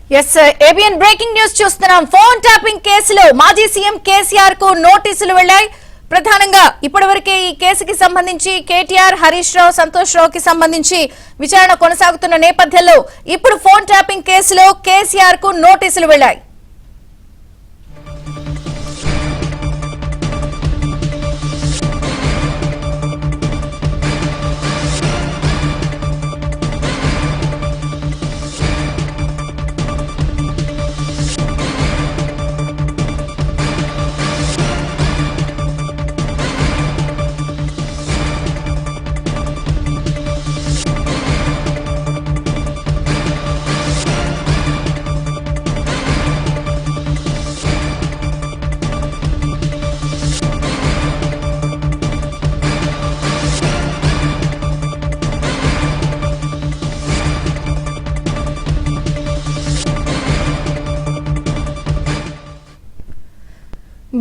ABN breaking news చూస్తున్నాం. Phone tapping కేసులో మాజీ సీఎం కేసీఆర్ కు నోటీసులు వెళ్లాయి. ప్రధానంగా ఇప్పటివరకే ఈ కేసుకి సంబంధించి కేటీఆర్, హరీష్ రావు, సంతోష్ రావుకి సంబంధించి విచారణ కొనసాగుతున్న నేపథ్యంలో ఇప్పుడు ఫోన్ ట్యాపింగ్ కేసులో కేసీఆర్ కు నోటీసులు వెళ్లాయి.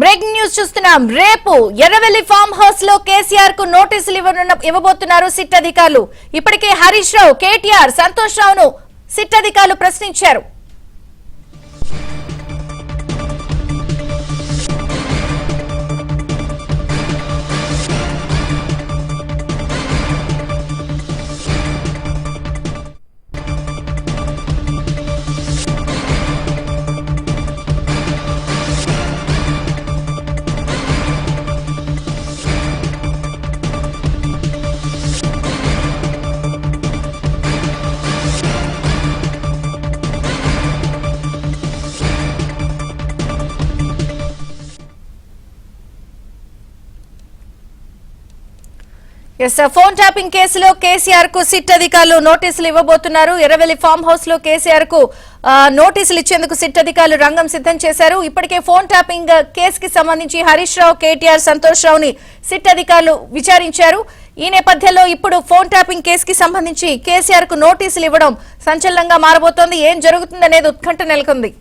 బ్రేకింగ్ న్యూస్ చూస్తున్నాం. రేపు ఎర్రవెల్లి ఫామ్ హౌస్ లో కేసీఆర్ కు నోటీసులు ఇవ్వబోతున్నారు సిట్ అధికారులు. ఇప్పటికే హరీష్ రావు, కేటీఆర్, సంతోష్ రావును సిట్ అధికారులు ప్రశ్నించారు. ఫోన్ ట్యాపింగ్ కేసులో కేసీఆర్ కు సిట్ అధికారులు నోటీసులు ఇవ్వబోతున్నారు. ఎర్రవెల్లి ఫామ్ హౌస్ లో కేసీఆర్ కు నోటీసులు ఇచ్చేందుకు సిట్ అధికారులు రంగం సిద్ధం చేశారు. ఇప్పటికే ఫోన్ ట్యాపింగ్ కేసుకి సంబంధించి హరీష్ రావు, కేటీఆర్, సంతోష్ రావుని సిట్ అధికారులు విచారించారు. ఈ నేపథ్యంలో ఇప్పుడు ఫోన్ ట్యాపింగ్ కేసుకి సంబంధించి కేసీఆర్ కు నోటీసులు ఇవ్వడం సంచలనంగా మారబోతోంది. ఏం జరుగుతుందనేది ఉత్కంఠ నెలకొంది.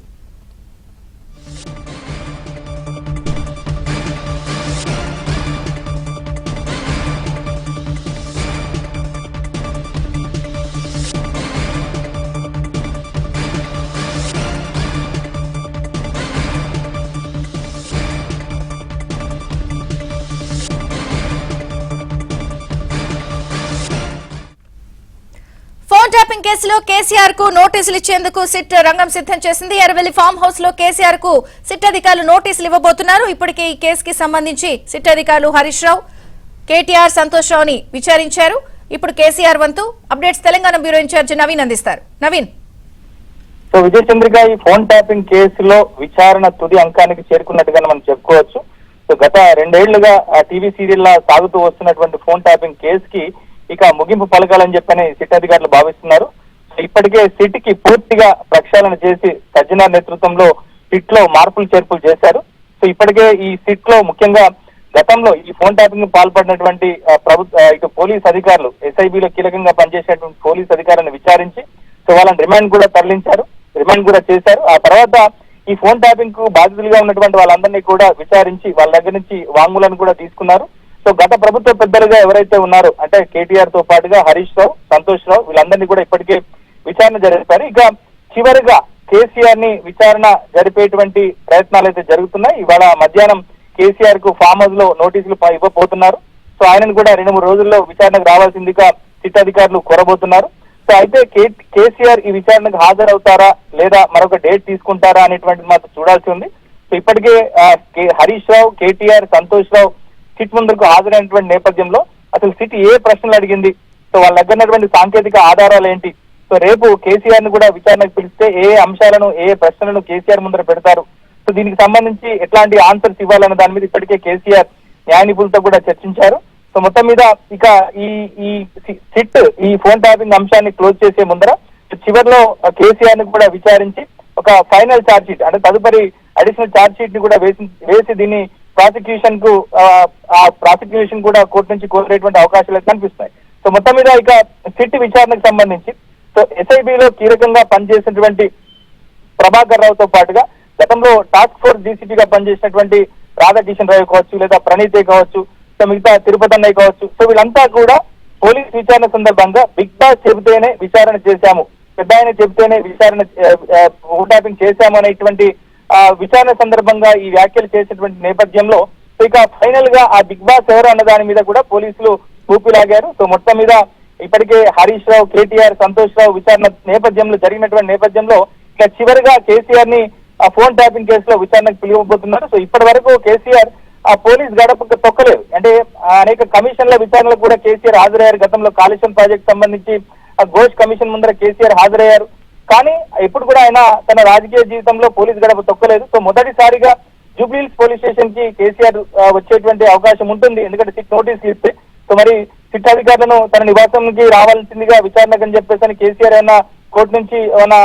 ఫోన్ ట్యాపింగ్ కేసులో కేసీఆర్ కు నోటీసులు ఇచ్చేందుకు సిట్ రంగం సిద్ధం చేసింది. ఎర్రవెల్లి ఫామ్ హౌస్ లో కేసీఆర్ కు సిట్ అధికారులు నోటీసులు ఇవ్వబోతున్నారు. ఇప్పటికే ఈ కేసుకి సంబంధించి సిట్ అధికారులు హరీష్ రావు, కేటీఆర్, సంతోష్ రావుని విచారించారు. ఇప్పుడు కేసీఆర్ వంతు updates Telangana bureau in charge Naveen అందిస్తారు. నవీన్. సో విజయ్ చంద్రిక, ఈ ఫోన్ ట్యాపింగ్ కేసులో విచారణ తుది అంకానికి చేరుకున్నట్టుగా మనం చెప్పుకోవచ్చు. సో గత 2 ఏళ్లుగా టీవీ సీరియల్ లా సాగుతూ వస్తున్నటువంటి ఫోన్ ట్యాపింగ్ కేసుకి ఇక ముగింపు పలకాలని చెప్పని సిట్ అధికారులు భావిస్తున్నారు. సో ఇప్పటికే సిట్ కి పూర్తిగా ప్రక్షాళన చేసి సజ్జనార్ నేతృత్వంలో సిట్ లో మార్పులు చేర్పులు చేశారు. సో ఇప్పటికే ఈ సిట్ లో ముఖ్యంగా గతంలో ఈ ఫోన్ ట్యాపింగ్ పాల్పడినటువంటి ఇక పోలీస్ అధికారులు, ఎస్ఐబిలో కీలకంగా పనిచేసినటువంటి పోలీస్ అధికారులను విచారించి సో వాళ్ళని రిమాండ్ కూడా తరలించారు, రిమాండ్ కూడా చేశారు. ఆ తర్వాత ఈ ఫోన్ ట్యాపింగ్ కు బాధితులుగా ఉన్నటువంటి వాళ్ళందరినీ కూడా విచారించి వాళ్ళ దగ్గర నుంచి వాంగ్మూలాన్ని కూడా తీసుకున్నారు. సో గత ప్రభుత్వ పెద్దలుగా ఎవరైతే ఉన్నారో అంటే కేటీఆర్ తో పాటుగా హరీష్ రావు, సంతోష్ రావు వీళ్ళందరినీ కూడా ఇప్పటికే విచారణ జరిపారు. ఇక చివరిగా కేసీఆర్ ని విచారణ జరిపేటువంటి ప్రయత్నాలు అయితే జరుగుతున్నాయి. ఇవాళ మధ్యాహ్నం కేసీఆర్ కు ఫామ్ హౌస్ లో నోటీసులు ఇవ్వబోతున్నారు. సో ఆయనను కూడా 2-3 రోజుల్లో విచారణకు రావాల్సిందిగా సిట్ అధికారులు కోరబోతున్నారు. సో అయితే కేసీఆర్ ఈ విచారణకు హాజరవుతారా లేదా మరొక డేట్ తీసుకుంటారా అనేటువంటిది మాత్రం చూడాల్సి ఉంది. సో ఇప్పటికే హరీష్ రావు, కేటీఆర్, సంతోష్ రావు సిట్ ముందుకు హాజరైనటువంటి నేపథ్యంలో అసలు సిట్ ఏ ప్రశ్నలు అడిగింది, సో వాళ్ళ దగ్గర సాంకేతిక ఆధారాలు ఏంటి, సో రేపు కేసీఆర్ ను కూడా విచారణకు పిలిస్తే ఏ అంశాలను, ఏ ప్రశ్నలను కేసీఆర్ ముందర పెడతారు, సో దీనికి సంబంధించి ఎట్లాంటి ఆన్సర్స్ ఇవ్వాలన్న దాని మీద ఇప్పటికే కేసీఆర్ న్యాయ నిపుణులతో కూడా చర్చించారు. సో మొత్తం మీద ఇక ఈ సిట్ ఈ ఫోన్ ట్యాపింగ్ అంశాన్ని క్లోజ్ చేసే ముందర చివరిలో కేసీఆర్ ని కూడా విచారించి ఒక ఫైనల్ ఛార్జ్ షీట్ అంటే తదుపరి అడిషనల్ ఛార్జ్ షీట్ ని కూడా వేసి దీన్ని ప్రాసిక్యూషన్ కు ప్రాసిక్యూషన్ కూడా కోర్టు నుంచి కోరేటువంటి అవకాశాలు అయితే కనిపిస్తాయి. సో మొత్తం మీద ఇక సిట్ విచారణకు సంబంధించి సో ఎస్ఐబిలో కీలకంగా పనిచేసినటువంటి ప్రభాకర్ రావుతో పాటుగా గతంలో టాస్క్ ఫోర్స్ డీసీపీగా పనిచేసినటువంటి రాధాకిషన్ రావు కావచ్చు, లేదా ప్రణీతే కావచ్చు, సో మిగతా తిరుపతి అన్నయ్య కావచ్చు, సో వీళ్ళంతా కూడా పోలీస్ విచారణ సందర్భంగా బిగ్ బాస్ చెబితేనే విచారణ చేశాము, పెద్ద ఆయన చెప్తేనే విచారణ ఫోన్ ట్యాపింగ్ చేశాము అనేటువంటి విచారణ సందర్భంగా ఈ వ్యాఖ్యలు చేసినటువంటి నేపథ్యంలో ఇక ఫైనల్ గా ఆ బిగ్ బాస్ ఎవరు అన్న దాని మీద కూడా పోలీసులు ఊపిలాగారు. సో మొత్తం మీద ఇప్పటికే హరీష్ రావు, కేటీఆర్, సంతోష్ రావు విచారణ నేపథ్యంలో జరిగినటువంటి నేపథ్యంలో ఇక చివరిగా కేసీఆర్ ని ఆ ఫోన్ ట్యాపింగ్ కేసులో విచారణకు పిలువబోతున్నారు. సో ఇప్పటి వరకు కేసీఆర్ ఆ పోలీస్ గడపకు తొక్కలేదు. అంటే అనేక కమిషన్ల విచారణలకు కూడా కేసీఆర్ హాజరయ్యారు. గతంలో కాళేశ్వరం ప్రాజెక్ట్ సంబంధించి ఘోష్ కమిషన్ ముందర కేసీఆర్ హాజరయ్యారు. కానీ ఇప్పుడు కూడా ఆయన తన రాజకీయ జీవితంలో పోలీస్ గడప తొక్కలేదు. సో మొదటిసారిగా జూబ్లీహిల్స్ పోలీస్ స్టేషన్ కి కేసీఆర్ వచ్చేటువంటి అవకాశం ఉంటుంది. ఎందుకంటే సిట్ నోటీసులు ఇస్తే సో మరి సిట్ అధికారులను తన నివాసానికి రావాల్సిందిగా విచారణకు అని చెప్పేసి కేసీఆర్ అయినా కోర్టు నుంచి ఏమైనా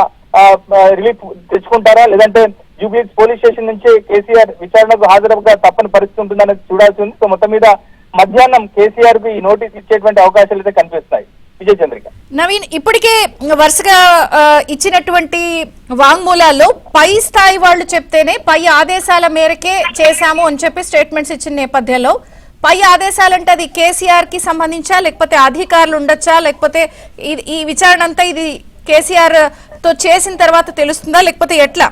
రిలీఫ్ తెచ్చుకుంటారా, లేదంటే జూబ్లీహిల్స్ పోలీస్ స్టేషన్ నుంచి కేసీఆర్ విచారణకు హాజరుగా తప్పని పరిస్థితి ఉంటుందని చూడాల్సి ఉంది. సో మొత్తం మీద మధ్యాహ్నం కేసీఆర్ కు ఈ నోటీస్ ఇచ్చేటువంటి అవకాశాలు అయితే కనిపిస్తున్నాయి. విజయ్ చంద్రిక. నవీన్, ఇప్పటికే వరుసగా ఇచ్చినటువంటి వాంగ్మూలాల్లో పై స్థాయి వాళ్ళు చెప్తేనే పై ఆదేశాల మేరకే చేశాము అని చెప్పి స్టేట్మెంట్స్ ఇచ్చిన నేపథ్యంలో పై ఆదేశాలంటే అది కేసీఆర్ కి సంబంధించా, లేకపోతే అధికారులు ఉండొచ్చా, లేకపోతే ఈ విచారణ అంతా ఇది కేసీఆర్ తో చేసిన తర్వాత తెలుస్తుందా, లేకపోతే ఎట్లా?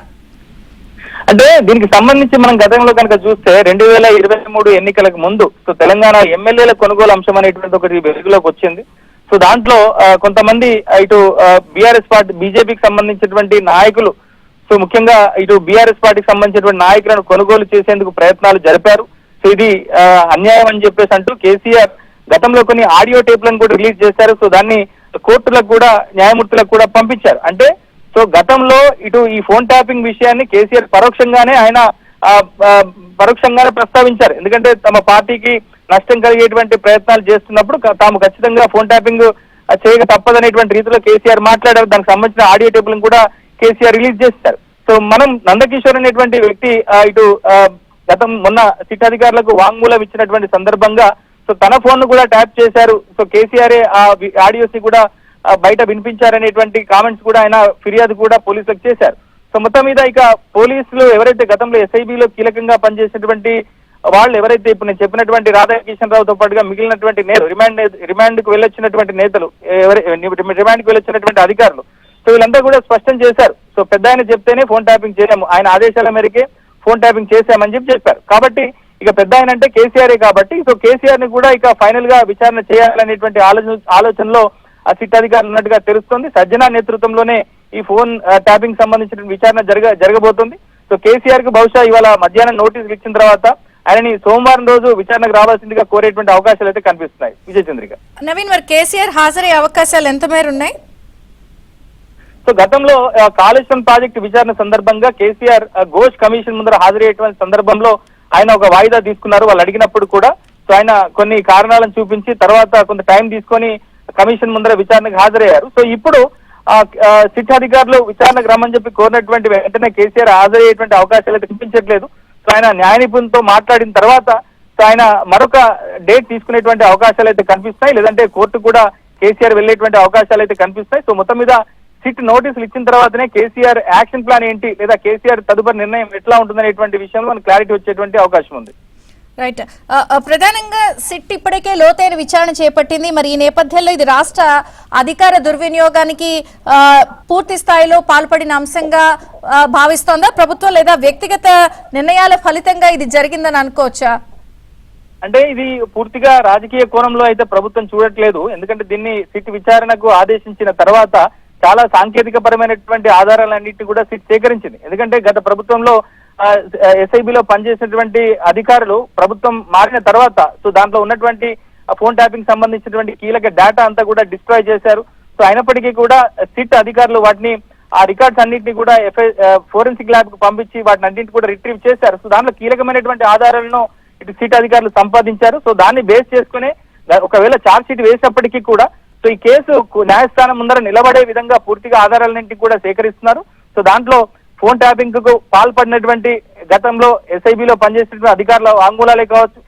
అంటే దీనికి సంబంధించి మనం గతంలో కనుక చూస్తే 2023 ఎన్నికలకు ముందు సో తెలంగాణ ఎమ్మెల్యేల కొనుగోలు అంశం అనేటువంటి ఒకటి వెలుగులోకి వచ్చింది. సో దాంట్లో కొంతమంది ఇటు బీఆర్ఎస్ పార్టీ, బీజేపీకి సంబంధించినటువంటి నాయకులు, సో ముఖ్యంగా ఇటు బీఆర్ఎస్ పార్టీకి సంబంధించినటువంటి నాయకులను కొనుగోలు చేసేందుకు ప్రయత్నాలు జరిపారు. సో ఇది అన్యాయం అని చెప్పేసి అంటూ కేసీఆర్ గతంలో కొన్ని ఆడియో టేప్లను కూడా రిలీజ్ చేశారు. సో దాన్ని కోర్టులకు కూడా, న్యాయమూర్తులకు కూడా పంపించారు. అంటే సో గతంలో ఇటు ఈ ఫోన్ ట్యాపింగ్ విషయాన్ని కేసీఆర్ పరోక్షంగానే ప్రస్తావించారు. ఎందుకంటే తమ పార్టీకి నష్టం కలిగేటువంటి ప్రయత్నాలు చేస్తున్నప్పుడు తాము ఖచ్చితంగా ఫోన్ ట్యాపింగ్ చేయక తప్పదనేటువంటి రీతిలో కేసీఆర్ మాట్లాడారు. దానికి సంబంధించిన ఆడియో టేపులను కూడా కేసీఆర్ రిలీజ్ చేశారు. సో మనం నందకిషోర్ అనేటువంటి వ్యక్తి ఇటు మొన్న సిట్ అధికారులకు వాంగ్మూలం ఇచ్చినటువంటి సందర్భంగా సో తన ఫోన్ ను కూడా ట్యాప్ చేశారు. సో కేసీఆర్ ఆ ఆడియోస్ ని కూడా బయట వినిపించారనేటువంటి కామెంట్స్ కూడా ఆయన ఫిర్యాదు కూడా పోలీసులకు చేశారు. సో మొత్తం మీద ఇక పోలీసులు ఎవరైతే గతంలో ఎస్ఐబిలో కీలకంగా పనిచేసినటువంటి వాళ్ళు ఎవరైతే ఇప్పుడు నేను చెప్పినటువంటి రాధాకిషన్ రావుతో పాటుగా మిగిలినటువంటి రిమాండ్ కు వెళ్ళొచ్చినటువంటి నేతలు, రిమాండ్ కు వెళ్ళొచ్చినటువంటి అధికారులు, సో వీళ్ళంతా కూడా స్పష్టం చేశారు. సో పెద్ద ఆయన చెప్తేనే ఫోన్ ట్యాపింగ్ చేయలేము, ఆయన ఆదేశాల మేరకే ఫోన్ ట్యాపింగ్ చేశామని చెప్పారు. కాబట్టి ఇక పెద్ద ఆయన అంటే కేసీఆర్ కాబట్టి సో కేసీఆర్ ని కూడా ఇక ఫైనల్ గా విచారణ చేయాలనేటువంటి ఆలోచనలో ఆ సిట్ అధికారులు ఉన్నట్టుగా తెలుస్తోంది. సజ్జనా నేతృత్వంలోనే ఈ ఫోన్ ట్యాపింగ్ సంబంధించిన విచారణ జరగబోతుంది. సో కేసీఆర్ కు బహుశా ఇవాళ మధ్యాహ్నం నోటీసులు ఇచ్చిన తర్వాత ఆయనని సోమవారం రోజు విచారణకు రావాల్సిందిగా కోరేటువంటి అవకాశాలు అయితే కనిపిస్తున్నాయి. విజయ్ చంద్రిక. నవీన్, మరి కేసీఆర్ హాజరయ్యే అవకాశాలు ఎంత మేర ఉన్నాయి? సో గతంలో కాళేశ్వరం ప్రాజెక్టు విచారణ సందర్భంగా కేసీఆర్ ఘోష్ కమిషన్ ముందర హాజరయ్యేటువంటి సందర్భంలో ఆయన ఒక వాయిదా తీసుకున్నారు. వాళ్ళు అడిగినప్పుడు కూడా సో ఆయన కొన్ని కారణాలను చూపించి తర్వాత కొంత టైం తీసుకొని కమిషన్ ముందర విచారణకు హాజరయ్యారు. సో ఇప్పుడు సిట్ అధికారులు విచారణకు రమ్మని చెప్పి కోరినటువంటి వెంటనే కేసీఆర్ హాజరయ్యేటువంటి అవకాశాలు అయితే కనిపించట్లేదు. సో ఆయన న్యాయ నిపుణులతో మాట్లాడిన తర్వాత సో ఆయన మరొక డేట్ తీసుకునేటువంటి అవకాశాలు అయితే కనిపిస్తాయి. లేదంటే కోర్టు కూడా కేసీఆర్ వెళ్లేటువంటి అవకాశాలు అయితే కనిపిస్తాయి. సో మొత్తం మీద సిట్ నోటీసులు ఇచ్చిన తర్వాతనే కేసీఆర్ యాక్షన్ ప్లాన్ ఏంటి, లేదా కేసీఆర్ తదుపరి నిర్ణయం ఎట్లా ఉంటుందనేటువంటి విషయంలో మనకు క్లారిటీ వచ్చేటువంటి అవకాశం ఉంది. రైట్. ప్రధానంగా సిట్ ఇప్పటికే లోతైన విచారణ చేపట్టింది. మరి ఈ నేపథ్యంలో ఇది రాష్ట్ర అధికార దుర్వినియోగానికి పూర్తి స్థాయిలో పాల్పడిన అంశంగా భావిస్తోందా ప్రభుత్వం, లేదా వ్యక్తిగత నిర్ణయాల ఫలితంగా ఇది జరిగిందని అనుకోవచ్చా? అంటే ఇది పూర్తిగా రాజకీయ కోణంలో అయితే ప్రభుత్వం చూడట్లేదు. ఎందుకంటే దీన్ని సిట్ విచారణకు ఆదేశించిన తర్వాత చాలా సాంకేతిక పరమైనటువంటి ఆధారాలన్నింటినీ కూడా సిట్ సేకరించింది. ఎందుకంటే గత ప్రభుత్వంలో ఎస్ఐబిలో పనిచేసినటువంటి అధికారులు ప్రభుత్వం మారిన తర్వాత సో దాంట్లో ఉన్నటువంటి ఫోన్ ట్యాపింగ్ సంబంధించినటువంటి కీలక డేటా అంతా కూడా డిస్ట్రాయ్ చేశారు. సో అయినప్పటికీ కూడా సిట్ అధికారులు వాటిని ఆ రికార్డ్స్ అన్నింటినీ కూడా ఫోరెన్సిక్ ల్యాబ్ కు పంపించి వాటిని అన్నింటినీ కూడా రిట్రీవ్ చేశారు. సో దాంట్లో కీలకమైనటువంటి ఆధారాలను ఇటు సిట్ అధికారులు సంపాదించారు. సో దాన్ని బేస్ చేసుకునే ఒకవేళ ఛార్జ్ షీట్ వేసినప్పటికీ కూడా సో ఈ కేసు న్యాయస్థానం ముందర నిలబడే విధంగా పూర్తిగా ఆధారాలన్నింటినీ కూడా సేకరిస్తున్నారు. సో దాంట్లో ఫోన్ ట్యాపింగ్ కు పాల్పడినటువంటి గతంలో ఎస్ఐబిలో పనిచేసినటువంటి అధికారుల వాంగ్మూలాలే కావచ్చు,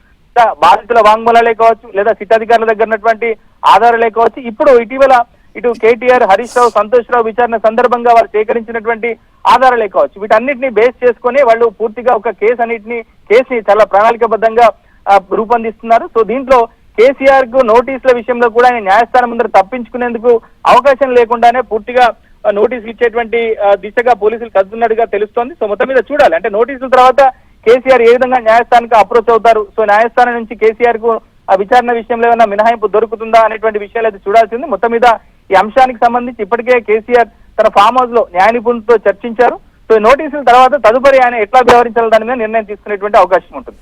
బాధితుల వాంగ్మూలాలే కావచ్చు, లేదా సిట్ అధికారుల దగ్గర ఉన్నటువంటి ఆధారాలే కావచ్చు, ఇప్పుడు ఇటీవల ఇటు కేటీఆర్, హరీష్ రావు, సంతోష్ రావు విచారణ సందర్భంగా వారు సేకరించినటువంటి ఆధారాలే కావచ్చు, వీటన్నిటిని బేస్ చేసుకుని వాళ్ళు పూర్తిగా ఒక కేసుని చాలా ప్రణాళికబద్ధంగా రూపొందిస్తున్నారు. సో దీంట్లో కేసీఆర్ కు నోటీసుల విషయంలో కూడా ఆయన న్యాయస్థానం ముందర తప్పించుకునేందుకు అవకాశం లేకుండానే పూర్తిగా నోటీసులు ఇచ్చేటువంటి దిశగా పోలీసులు కదుతున్నట్టుగా తెలుస్తోంది. సో మొత్తం మీద చూడాలి, అంటే నోటీసుల తర్వాత కేసీఆర్ ఏ విధంగా న్యాయస్థానానికి అప్రోచ్ అవుతారు, సో న్యాయస్థానం నుంచి కేసీఆర్ కు ఆ విచారణ విషయంలో ఏమైనా మినహాయింపు దొరుకుతుందా అనేటువంటి విషయాలు అయితే చూడాల్సింది. మొత్తం మీద ఈ అంశానికి సంబంధించి ఇప్పటికే కేసీఆర్ తన ఫామ్ హౌస్ లో న్యాయ నిపుణులతో చర్చించారు. సో నోటీసుల తర్వాత తదుపరి ఆయన ఎట్లా వ్యవహరించాలి దాని మీద నిర్ణయం తీసుకునేటువంటి అవకాశం ఉంటుంది.